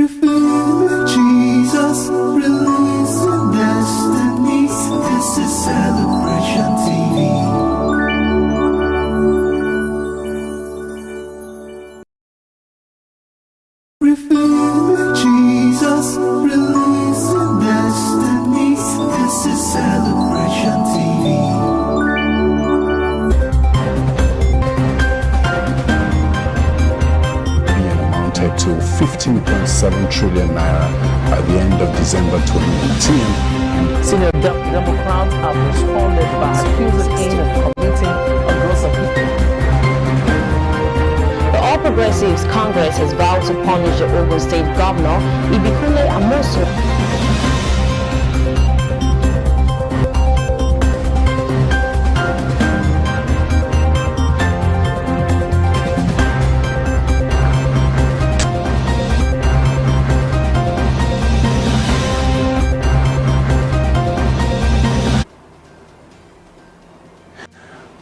Jesus, releasing destinies. This is Celebration TV. Revealing Jesus, releasing destinies. This is Celebration TV. To 15.7 trillion naira at the end of December 2018. Senior Democrats have responded by accusing him of committing a gross offense. The All Progressives Congress has vowed to punish the Ogun State Governor, Ibikunle Amosu.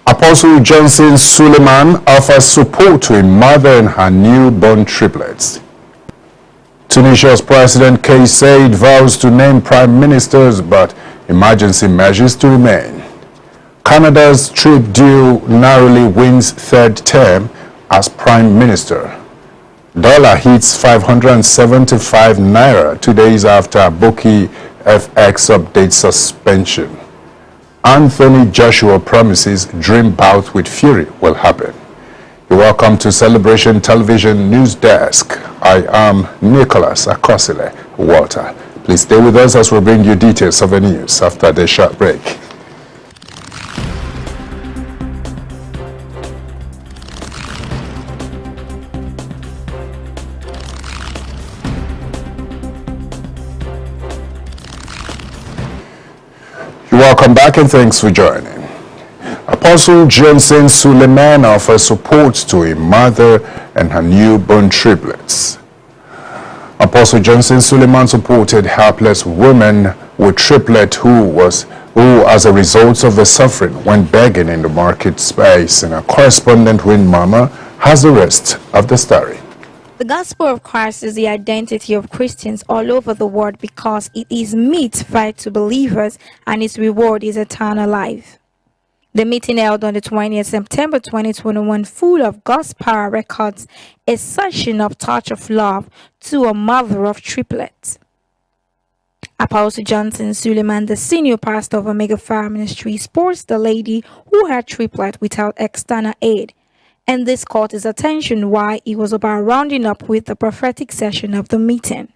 Apostle Johnson Sullivan offers support to a mother and her newborn triplets. Tunisia's President Kais Saied vows to name prime ministers, but emergency measures to remain. Canada's Trudeau narrowly wins third term as prime minister. Dollar hits 575 naira 2 days after Boki FX update suspension. Anthony Joshua promises dream bout with Fury will happen. You're welcome to Celebration Television News Desk. I am Nicholas Akosile Walter. Please stay with us as we bring you details of the news after the short break. Welcome back and thanks for joining. Apostle Johnson Sullivan offers support to a mother and her newborn triplets. Apostle Johnson Sullivan supported helpless woman with triplet who as a result of the suffering went begging in the market space, and a correspondent with Mama has the rest of the story. The gospel of Christ is the identity of Christians all over the world because it is meat fed to believers and its reward is eternal life. The meeting held on the 20th September 2021, full of God's power, records a session of touch of love to a mother of triplets. Apostle Johnson Sullivan, the senior pastor of Omega Fire Ministry, supports the lady who had triplets without external aid. And this caught his attention while he was about rounding up with the prophetic session of the meeting.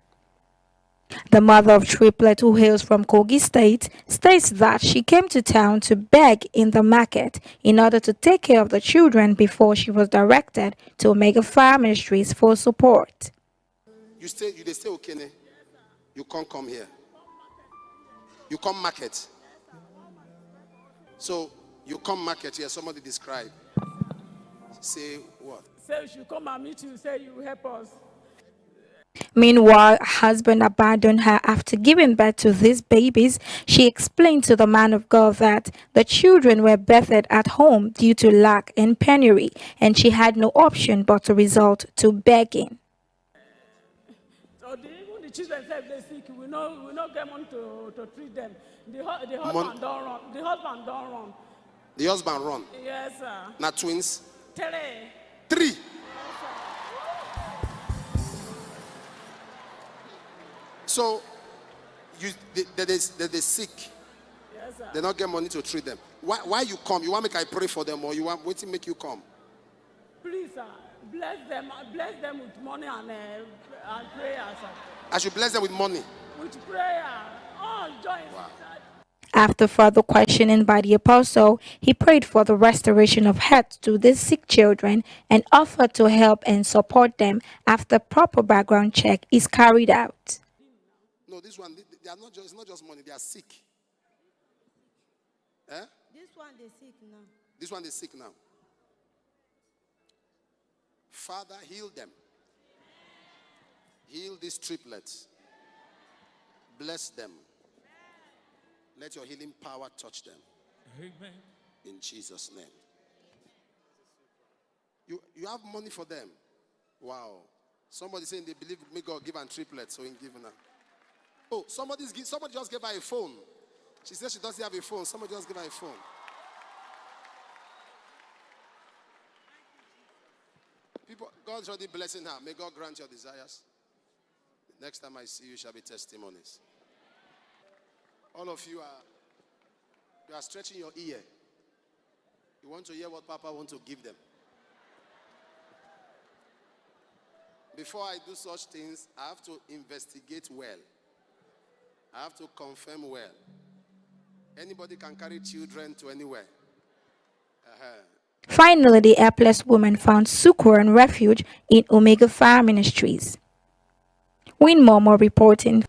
The mother of triplet, who hails from Kogi State, states that she came to town to beg in the market in order to take care of the children before she was directed to Omega Fire Ministries for support. They stay okay, ne? You can't come here. You come market. So you come market here, somebody describe. Say what? Say you should come and meet you, say you will help us. Meanwhile, her husband abandoned her after giving birth to these babies. She explained to the man of God that the children were birthed at home due to lack and penury, and she had no option but to resort to begging. So even the children say they're sick, we not get money to treat them. The husband don't run. The husband don't run. The husband run? Yes, sir. Not twins? Three. Yes, so they're sick. Yes, sir. They not get money to treat them. Why you come? You want me to pray for them, or you want wait to make you come? Please, sir, bless them with money and prayer, sir. I should bless them with money. With prayer. Oh, join. Wow. After further questioning by the apostle, he prayed for the restoration of health to these sick children and offered to help and support them after proper background check is carried out. No, this one, they are not just, it's not just money, they are sick. Eh? This one, they're sick now. This one, they're sick now. Father, heal them. Heal these triplets. Bless them. Let your healing power touch them. Amen. In Jesus' name. You have money for them. Wow. Somebody saying they believe me God give her triplets, so in giving her. Oh, somebody just gave her a phone. She said she doesn't have a phone. Somebody just gave her a phone. People, God's already blessing her. May God grant your desires. Next time I see you shall be testimonies. All of you are stretching your ear. You want to hear what Papa wants to give them. Before I do such things, I have to investigate well. I have to confirm well. Anybody can carry children to anywhere. Finally, the helpless woman found succor and refuge in Omega Fire Ministries. Win more reporting.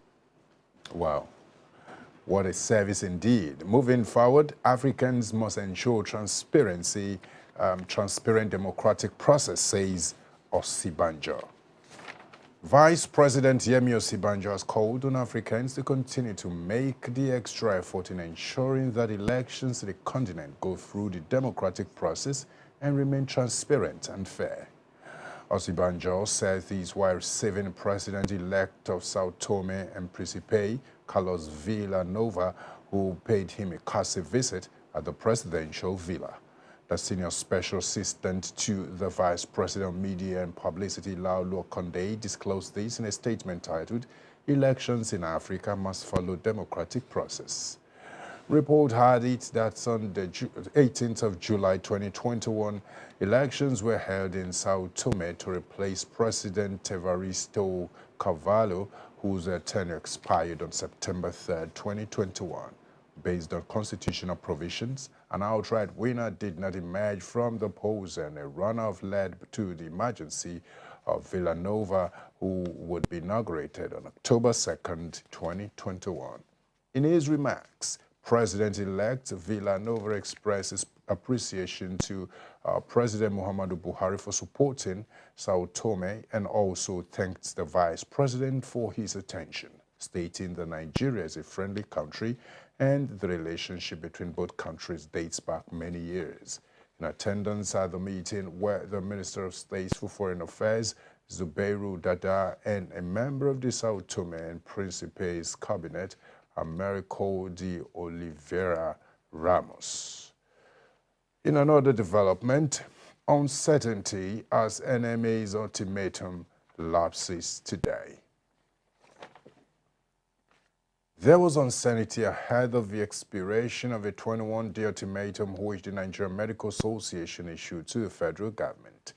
Wow. What a service indeed. Moving forward, Africans must ensure transparency, transparent democratic process, says Osibajo. Vice President Yemi Osibajo has called on Africans to continue to make the extra effort in ensuring that elections in the continent go through the democratic process and remain transparent and fair. Osibajo said this while receiving President-elect of Sao Tome and Principe, Carlos Villanova, who paid him a courtesy visit at the presidential villa. The senior special assistant to the Vice President of Media and Publicity, Laulu Conde, disclosed this in a statement titled, "Elections in Africa Must Follow Democratic Process." Report had it that on the 18th of July 2021, elections were held in Sao Tome to replace President Evaristo Carvalho, whose tenure expired on September 3rd, 2021. Based on constitutional provisions, an outright winner did not emerge from the polls, and a runoff led to the emergency of Villanova, who would be inaugurated on October 2nd, 2021. In his remarks, President-elect Villanova expressed his appreciation to President Muhammadu Buhari for supporting Sao Tome and also thanked the Vice President for his attention, stating that Nigeria is a friendly country and the relationship between both countries dates back many years. In attendance at the meeting were the Minister of State for Foreign Affairs, Zubeiru Dada, and a member of the Sao Tome and Principe's cabinet, Americo de Oliveira Ramos. In another development, uncertainty as NEMAs ultimatum lapses today. There was uncertainty ahead of the expiration of a 21-day ultimatum which the Nigerian Medical Association issued to the federal government.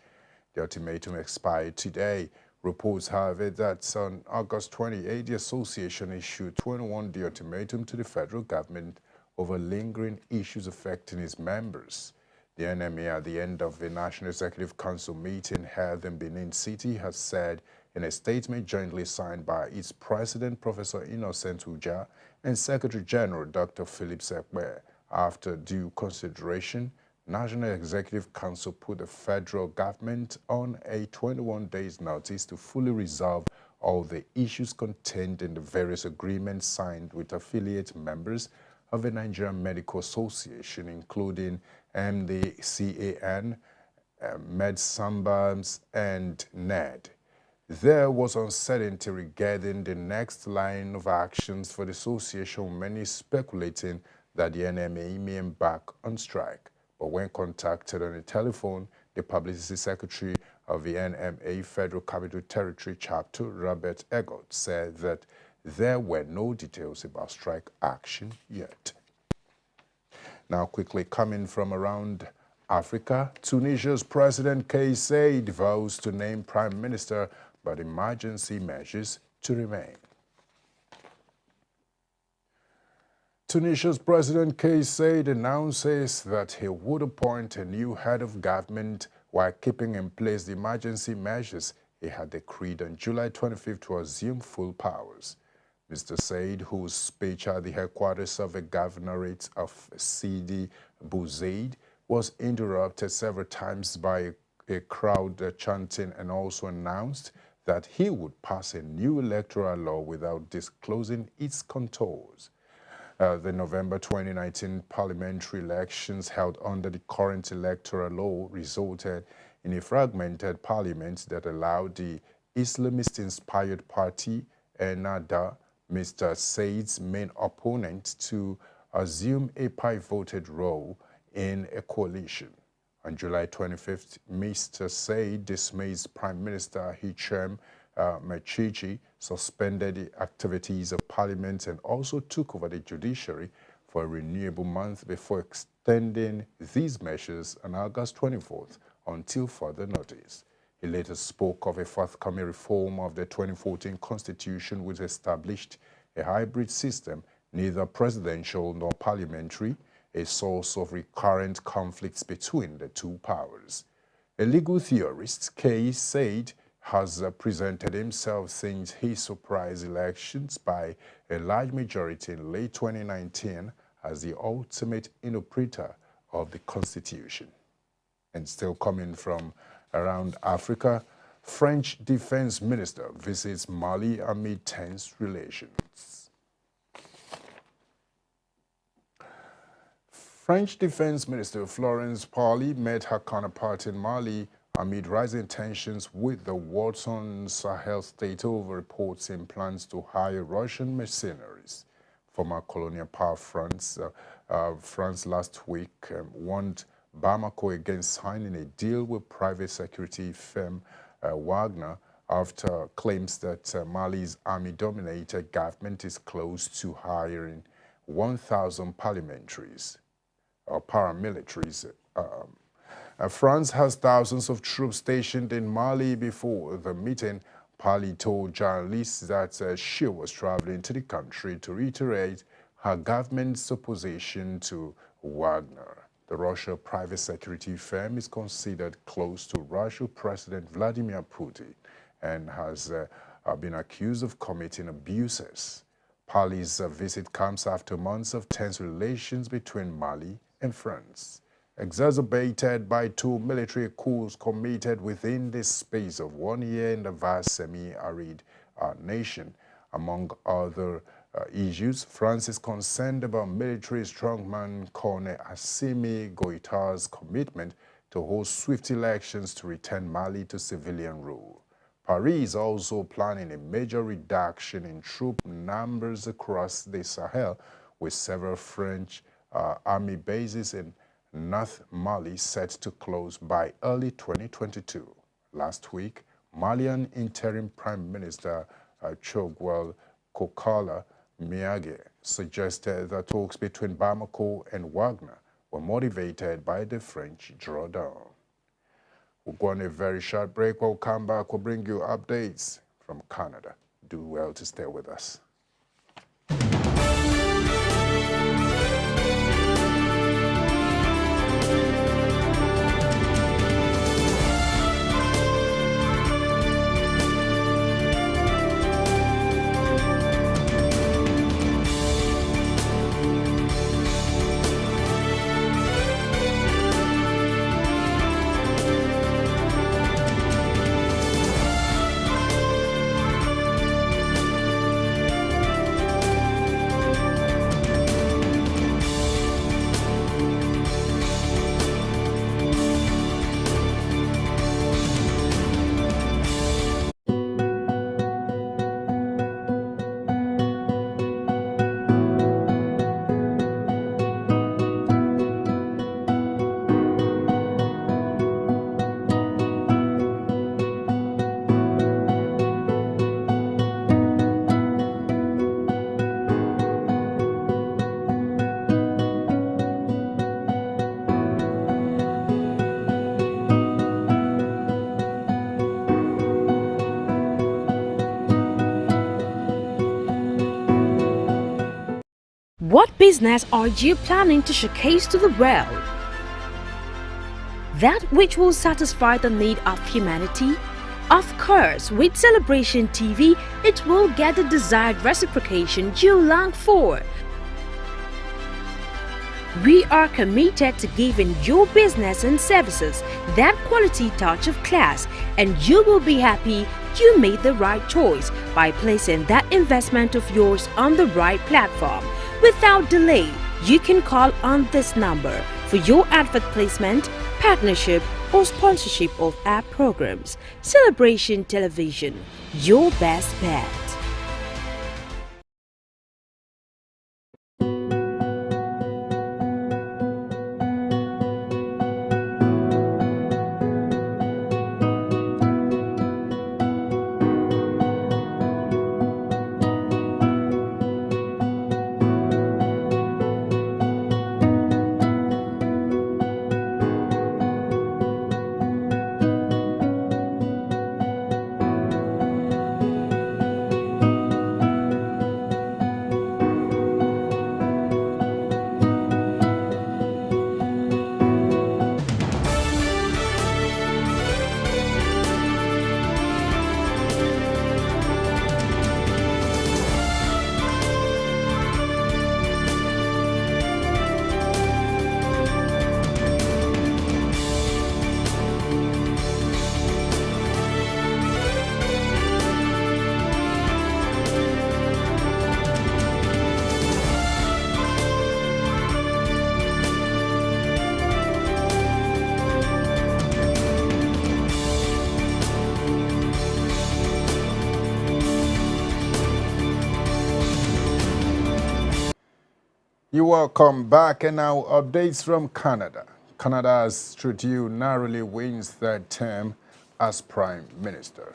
The ultimatum expired today. Reports, however, that on August 28, the association issued 21-day ultimatum to the federal government over lingering issues affecting its members. The NMA, at the end of the National Executive Council meeting held in Benin City, has said in a statement jointly signed by its President, Professor Innocent Uja, and Secretary General, Dr. Philip Sekwe, after due consideration, National Executive Council put the federal government on a 21 days notice to fully resolve all the issues contained in the various agreements signed with affiliate members of the Nigerian Medical Association, including MDCAN, MedSambans, and NED. There was uncertainty regarding the next line of actions for the association, many speculating that the NMA may embark on strike. But when contacted on the telephone, the Publicity Secretary of the NMA Federal Capital Territory Chapter, Robert Egot, said that there were no details about strike action yet. Now, quickly coming from around Africa, Tunisia's President Kais Saied vows to name Prime Minister, but emergency measures to remain. Tunisia's President Kais Saied announces that he would appoint a new head of government while keeping in place the emergency measures he had decreed on July 25th to assume full powers. Mr. Saied, whose speech at the headquarters of the governorate of Sidi Bouzid was interrupted several times by a crowd chanting, and also announced that he would pass a new electoral law without disclosing its contours. The November 2019 parliamentary elections held under the current electoral law resulted in a fragmented parliament that allowed the Islamist-inspired party Ennahda, Mr. Said's main opponent, to assume a pivoted role in a coalition. On July 25th, Mr. Said dismissed Prime Minister Hichem Mechichi, suspended the activities of Parliament, and also took over the judiciary for a renewable month before extending these measures on August 24th until further notice. He later spoke of a forthcoming reform of the 2014 constitution, which established a hybrid system, neither presidential nor parliamentary, a source of recurrent conflicts between the two powers. A legal theorist, Kay Said, has presented himself since he surprised elections by a large majority in late 2019 as the ultimate interpreter of the Constitution. And still coming from around Africa, French Defense Minister visits Mali amid tense relations. French Defense Minister Florence Parly met her counterpart in Mali amid rising tensions with the Watson Sahel state over reports in plans to hire Russian mercenaries. Former colonial power France last week warned Bamako against signing a deal with private security firm Wagner after claims that Mali's army-dominated government is close to hiring 1,000 paramilitaries. France has thousands of troops stationed in Mali. Before the meeting, Parly told journalists that she was traveling to the country to reiterate her government's opposition to Wagner. The Russian private security firm is considered close to Russian President Vladimir Putin and has been accused of committing abuses. Parly's visit comes after months of tense relations between Mali and France, exacerbated by two military coups committed within the space of 1 year in the vast semi-arid nation. Among other issues, France is concerned about military strongman Colonel Assimi Goïta's commitment to hold swift elections to return Mali to civilian rule. Paris is also planning a major reduction in troop numbers across the Sahel, with several French army bases in North Mali set to close by early 2022. Last week, Malian interim Prime Minister Choguel Kokala Miage suggested that talks between Bamako and Wagner were motivated by the French drawdown. We'll go on a very short break. We'll come back. We'll bring you updates from Canada. Do well to stay with us. What business are you planning to showcase to the world? That which will satisfy the need of humanity? Of course, with Celebration TV, it will get the desired reciprocation you long for. We are committed to giving your business and services that quality touch of class, and you will be happy you made the right choice by placing that investment of yours on the right platform. Without delay, you can call on this number for your advert placement, partnership, or sponsorship of our programs. Celebration Television, your best bet. You're welcome back, and now updates from Canada. Canada's Trudeau narrowly wins third term as Prime Minister.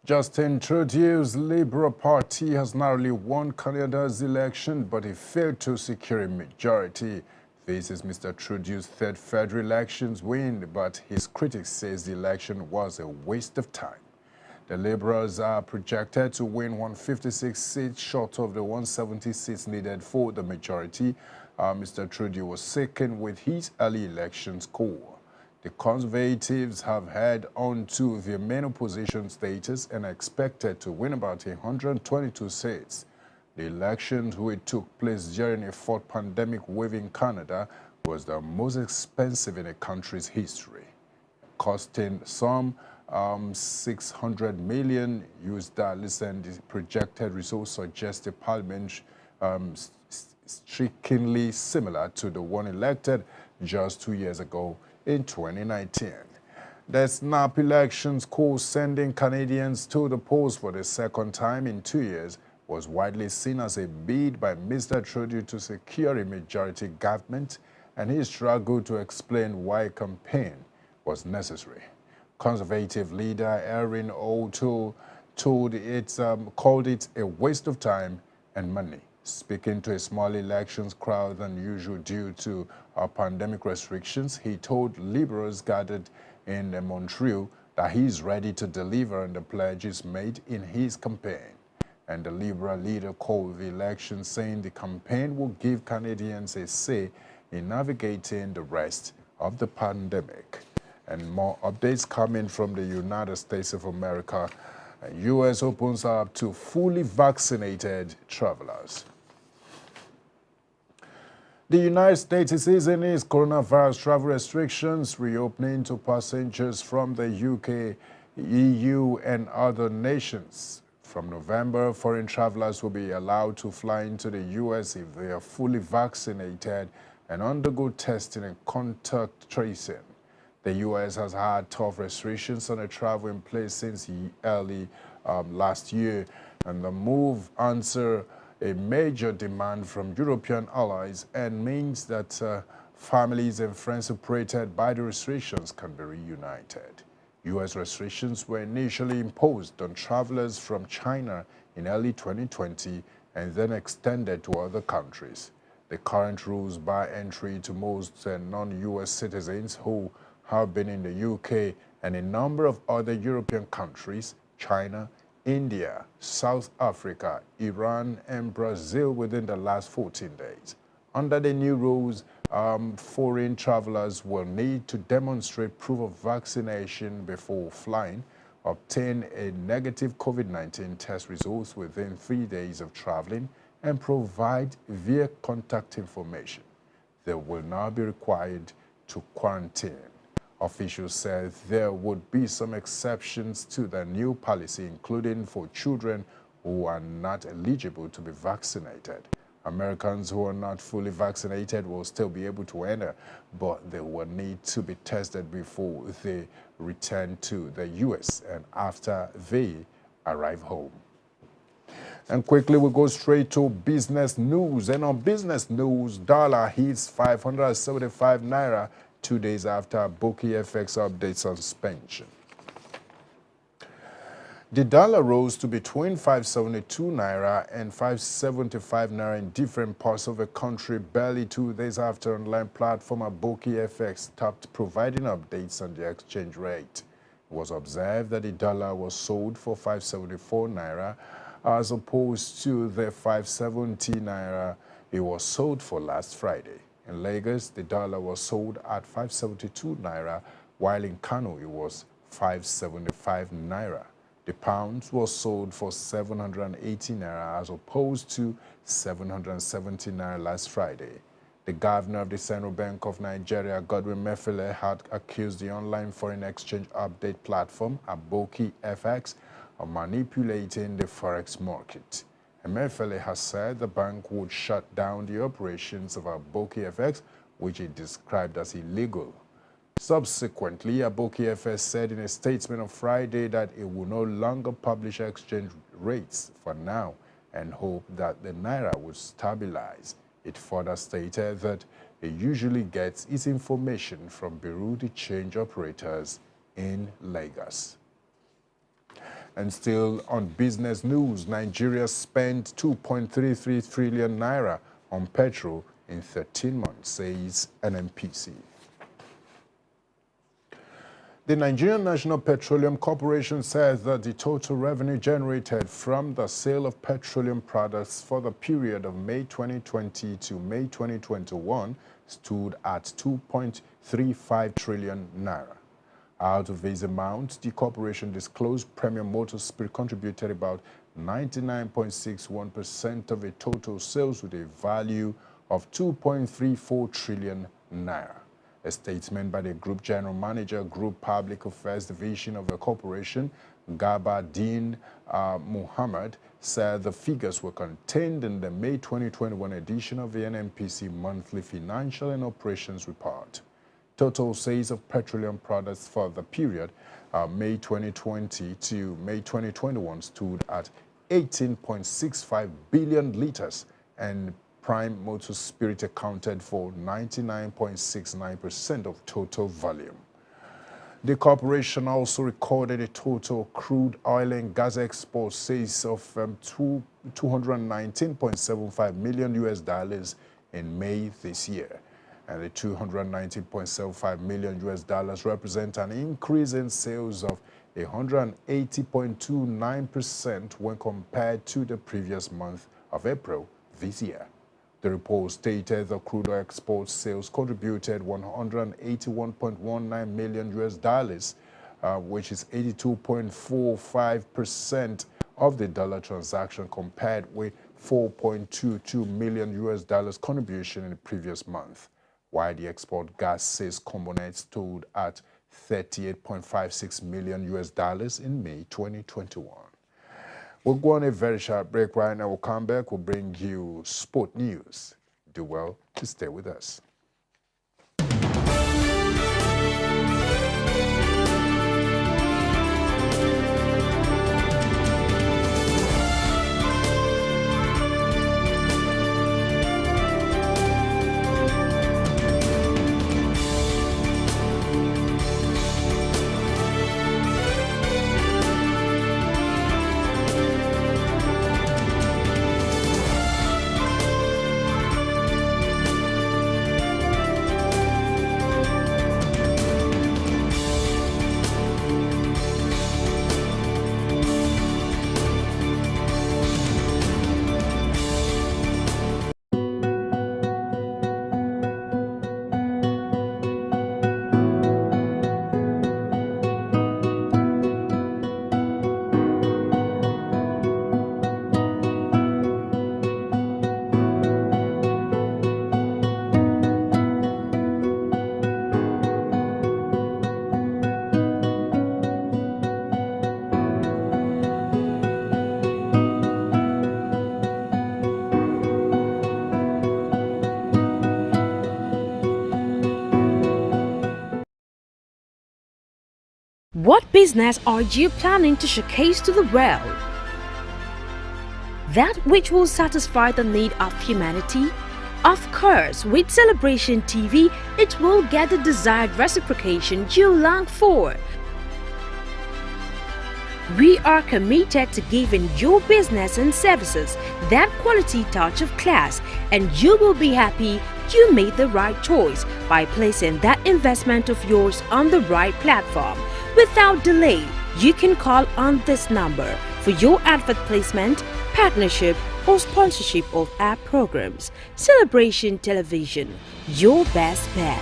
Justin Trudeau's Liberal Party has narrowly won Canada's election, but he failed to secure a majority. This is Mr. Trudeau's third federal elections win, but his critics say the election was a waste of time. The Liberals are projected to win 156 seats short of the 170 seats needed for the majority. Mr. Trudeau was second with his early election score. The Conservatives have held on to their main opposition status and are expected to win about 122 seats. The elections, which took place during a fourth pandemic wave in Canada, was the most expensive in the country's history, costing some $600 million US, and the projected results suggest a parliament strikingly similar to the one elected just 2 years ago in 2019. The snap elections course sending Canadians to the polls for the second time in 2 years was widely seen as a bid by Mr. Trudeau to secure a majority government, and he struggled to explain why a campaign was necessary. Conservative leader Erin O'Toole called it a waste of time and money. Speaking to a small elections crowd than usual due to pandemic restrictions, he told Liberals gathered in Montreal that he is ready to deliver on the pledges made in his campaign. And the Liberal leader called the election, saying the campaign will give Canadians a say in navigating the rest of the pandemic. And more updates coming from the United States of America. U.S. opens up to fully vaccinated travelers. The United States is easing its coronavirus travel restrictions, reopening to passengers from the UK, EU, and other nations. From November, foreign travelers will be allowed to fly into the U.S. if they are fully vaccinated and undergo testing and contact tracing. The U.S. has had tough restrictions on the travel in place since early last year, and the move answers a major demand from European allies and means that families and friends separated by the restrictions can be reunited. U.S. restrictions were initially imposed on travelers from China in early 2020 and then extended to other countries. The current rules bar entry to most non-U.S. citizens who have been in the UK and a number of other European countries, China, India, South Africa, Iran, and Brazil within the last 14 days. Under the new rules, foreign travelers will need to demonstrate proof of vaccination before flying, obtain a negative COVID-19 test results within 3 days of traveling, and provide their contact information. They will now be required to quarantine. Officials said there would be some exceptions to the new policy, including for children who are not eligible to be vaccinated. Americans who are not fully vaccinated will still be able to enter, but they will need to be tested before they return to the U.S. and after they arrive home. And quickly, we go straight to business news. And on business news, dollar hits 575 naira 2 days after Bookie FX update suspension. The dollar rose to between 572 naira and 575 naira in different parts of the country barely 2 days after online platform Bookie FX stopped providing updates on the exchange rate. It was observed that the dollar was sold for 574 naira as opposed to the 570 naira it was sold for last Friday. In Lagos, the dollar was sold at 572 naira, while in Kano it was 575 naira. The pound was sold for 780 naira as opposed to 770 naira last Friday. The governor of the Central Bank of Nigeria, Godwin Mefele, had accused the online foreign exchange update platform, Bookie FX, of manipulating the forex market. Mefele has said the bank would shut down the operations of Bookie FX, which he described as illegal. Subsequently, Bookie FX said in a statement on Friday that it will no longer publish exchange rates for now and hope that the naira would stabilize. It further stated that it usually gets its information from Bureau de Change operators in Lagos. And still on business news, Nigeria spent 2.33 trillion naira on petrol in 13 months, says NNPC. The Nigerian National Petroleum Corporation says that the total revenue generated from the sale of petroleum products for the period of May 2020 to May 2021 stood at 2.35 trillion naira. Out of this amount, the corporation disclosed Premium Motor Spirit contributed about 99.61% of the total sales with a value of 2.34 trillion naira. A statement by the Group General Manager, Group Public Affairs Division of the corporation, Gabardine Muhammad, said the figures were contained in the May 2021 edition of the NNPC Monthly Financial and Operations Report. Total sales of petroleum products for the period May 2020 to May 2021 stood at 18.65 billion liters, and Prime Motor Spirit accounted for 99.69% of total volume. The corporation also recorded a total crude oil and gas export sales of $219.75 million in May this year. And the $219.75 million represent an increase in sales of 180.29% when compared to the previous month of April this year. The report stated the crude oil export sales contributed $181.19 million, which is 82.45% of the dollar transaction, compared with $4.22 million contribution in the previous month, while the export gas sales component stood at $38.56 million in May 2021. We'll go on a very short break right now. We'll come back. We'll bring you sport news. Do well to stay with us. What business are you planning to showcase to the world? That which will satisfy the need of humanity? Of course, with Celebration TV, it will get the desired reciprocation you long for. We are committed to giving your business and services that quality touch of class, and you will be happy you made the right choice by placing that investment of yours on the right platform. Without delay, you can call on this number for your advert placement, partnership, or sponsorship of our programs. Celebration Television, your best bet.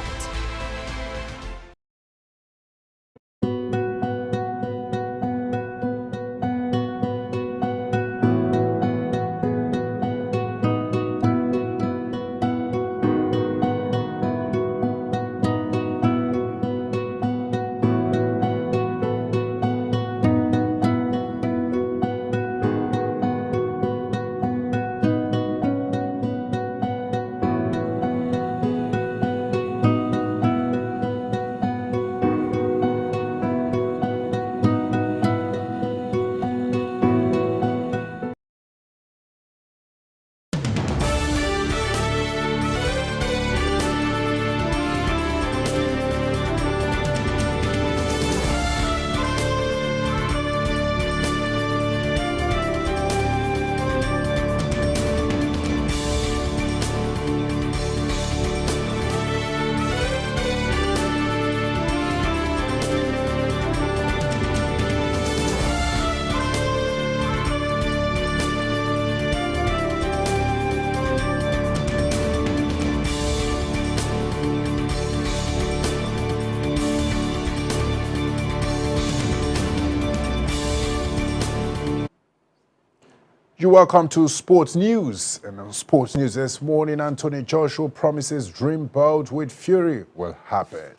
You're welcome to Sports News. And on Sports News this morning, Anthony Joshua promises dream bout with Fury will happen.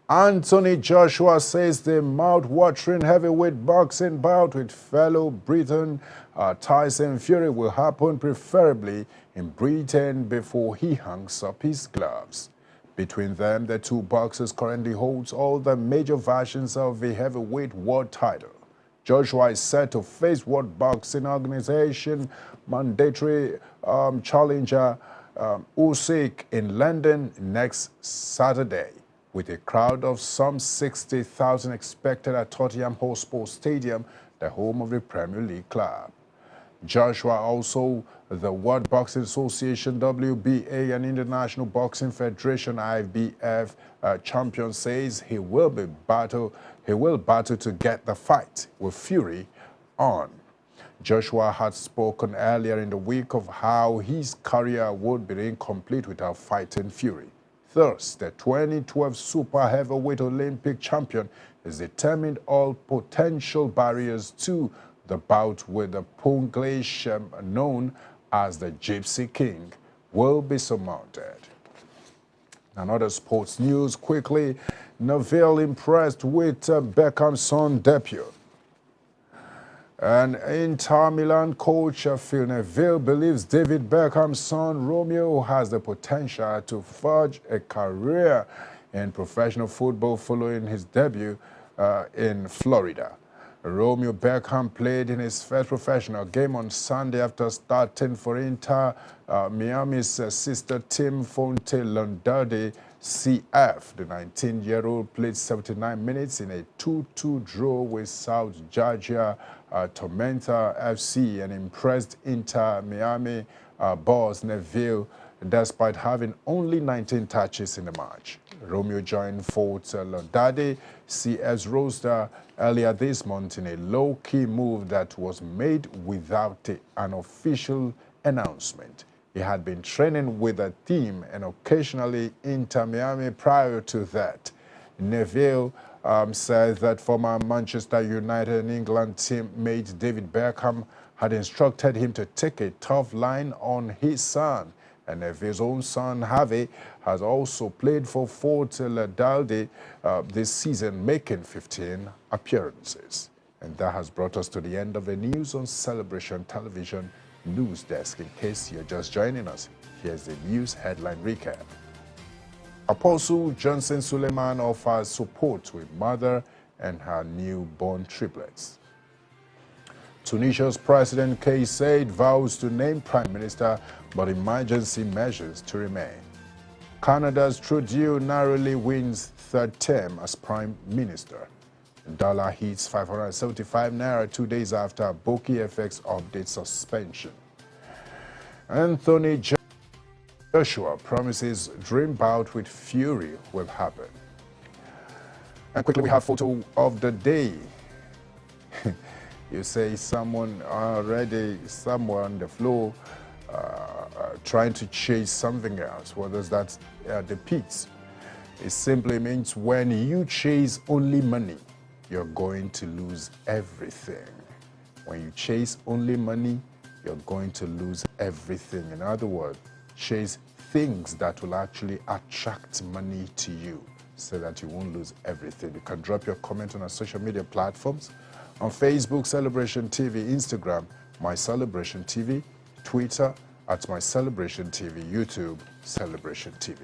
Anthony Joshua says the mouth-watering heavyweight boxing bout with fellow Briton Tyson Fury will happen preferably in Britain before he hangs up his gloves. Between them, the two boxers currently holds all the major versions of the heavyweight world title. Joshua is set to face World Boxing Organization mandatory challenger Usyk in London next Saturday, with a crowd of some 60,000 expected at Tottenham Hotspur Stadium, the home of the Premier League club. Joshua, also the World Boxing Association WBA and International Boxing Federation IBF champion, says he will battle to get the fight with Fury on. Joshua had spoken earlier in the week of how his career would be incomplete without fighting Fury. Thus, the 2012 super heavyweight Olympic champion is determined all potential barriers to the bout with the Punglish known as the Gypsy King will be surmounted. Another sports news quickly. Neville impressed with Beckhams Son debut. And Inter Milan coach Phil Neville believes David Beckhams' son Romeo has the potential to forge a career in professional football following his debut in Florida. Romeo Beckham played in his first professional game on Sunday after starting for Inter Miami's sister team Fonte Lombardi CF. The 19-year-old played 79 minutes in a 2-2 draw with South Georgia Tormenta FC and impressed Inter Miami boss Neville despite having only 19 touches in the match. Romeo joined Fort Lauderdale CF's roster earlier this month in a low-key move that was made without an official announcement. He had been training with a team and occasionally Inter Miami prior to that. Neville said that former Manchester United and England teammate David Beckham had instructed him to take a tough line on his son. And Neville's own son, Harvey, has also played for Fort Lauderdale this season, making 15 appearances. And that has brought us to the end of the news on Celebration Television News Desk. In case you're just joining us, here's the news headline recap. Apostle Johnson Suleiman offers support to a mother and her newborn triplets. Tunisia's President Kais Saied vows to name Prime Minister, but emergency measures to remain. Canada's Trudeau narrowly wins third term as Prime Minister. The dollar hits 575 naira 2 days after Boki FX update suspension. Anthony Joshua promises dream bout with Fury will happen. And quickly, we have photo of the day. You say someone already, somewhere on the floor, trying to chase something else. What does that depict? It simply means when you chase only money, you're going to lose everything. When you chase only money, you're going to lose everything. In other words, chase things that will actually attract money to you so that you won't lose everything. You can drop your comment on our social media platforms. On Facebook, Celebration TV, Instagram, My Celebration TV, Twitter, at My Celebration TV, YouTube, Celebration TV.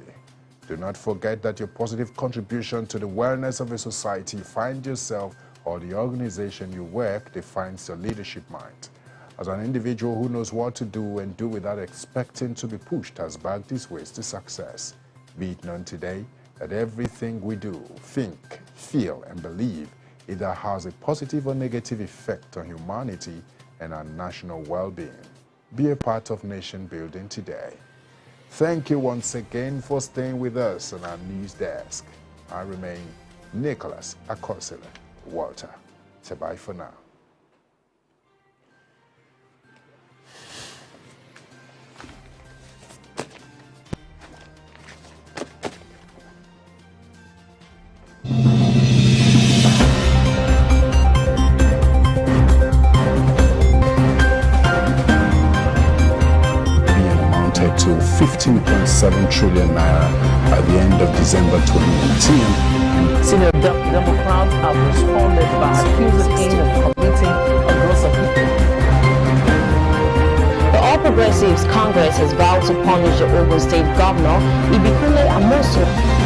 Do not forget that your positive contribution to the wellness of a society, find yourself, or the organization you work defines your leadership mind. As an individual who knows what to do and do without expecting to be pushed has backed his ways to success. Be it known today that everything we do, think, feel, and believe either has a positive or negative effect on humanity and our national well-being. Be a part of nation building today. Thank you once again for staying with us on our news desk. I remain Nicholas Akosile Walter. Say bye for now. To 15.7 trillion naira at the end of December 2018. Senior Democrats have responded by accusing him of committing a gross offense. The All Progressives Congress has vowed to punish the Ogun State Governor, Ibikule Amosu.